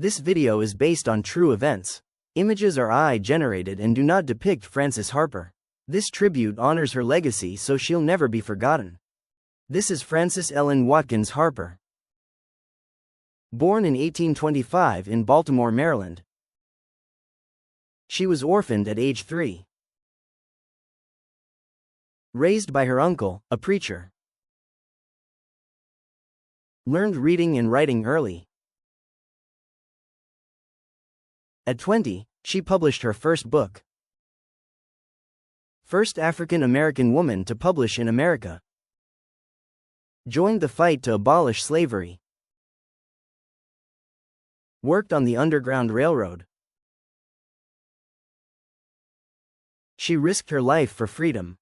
This video is based on true events. Images are AI-generated and do not depict Frances Harper. This tribute honors her legacy so she'll never be forgotten. This is Frances Ellen Watkins Harper. Born in 1825 in Baltimore, Maryland. She was orphaned at age 3. Raised by her uncle, a preacher. Learned reading and writing early. At 20, she published her first book. First African-American woman to publish in America. Joined the fight to abolish slavery. Worked on the Underground Railroad. She risked her life for freedom.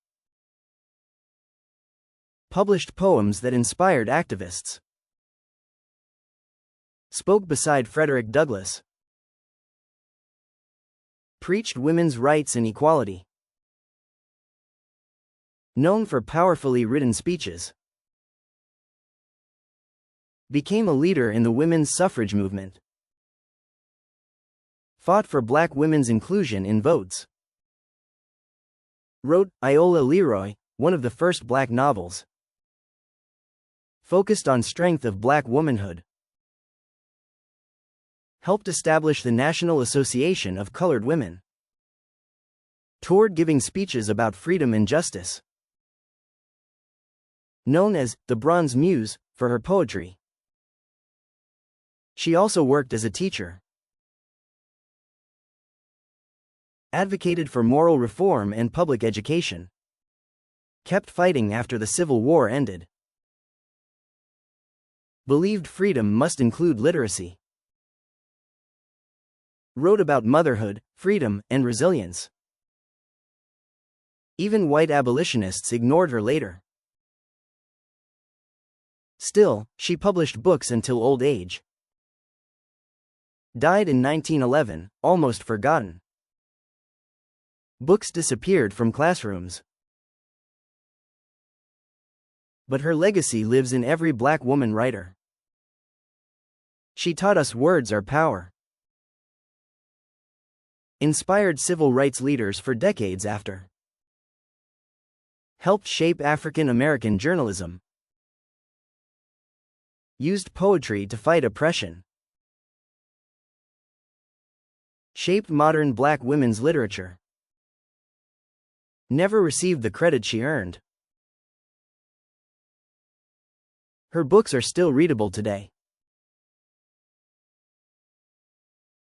Published poems that inspired activists. Spoke beside Frederick Douglass. Preached women's rights and equality. Known for powerfully written speeches. Became a leader in the women's suffrage movement. Fought for black women's inclusion in votes. Wrote Iola Leroy, one of the first black novels. Focused on strength of black womanhood. Helped establish the National Association of Colored Women. Toured giving speeches about freedom and justice. Known as the Bronze Muse for her poetry. She also worked as a teacher. Advocated for moral reform and public education. Kept fighting after the Civil War ended. Believed freedom must include literacy. Wrote about motherhood, freedom, and resilience. Even white abolitionists ignored her later. Still, she published books until old age. Died in 1911, almost forgotten. Books disappeared from classrooms. But her legacy lives in every black woman writer. She taught us words are power. Inspired civil rights leaders for decades after. Helped shape African American journalism. Used poetry to fight oppression. Shaped modern black women's literature. Never received the credit she earned. Her books are still readable today.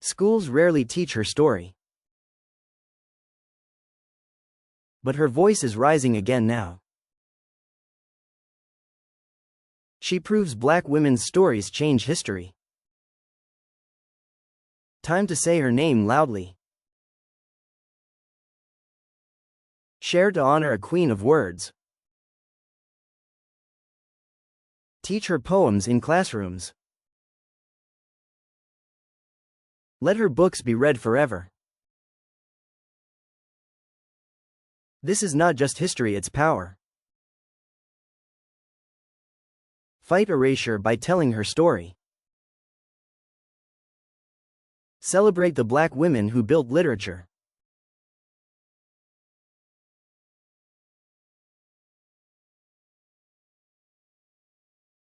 Schools rarely teach her story. But her voice is rising again now. She proves black women's stories change history. Time to say her name loudly. Share to honor a queen of words. Teach her poems in classrooms. Let her books be read forever. This is not just history, it's power. Fight erasure by telling her story. Celebrate the black women who built literature.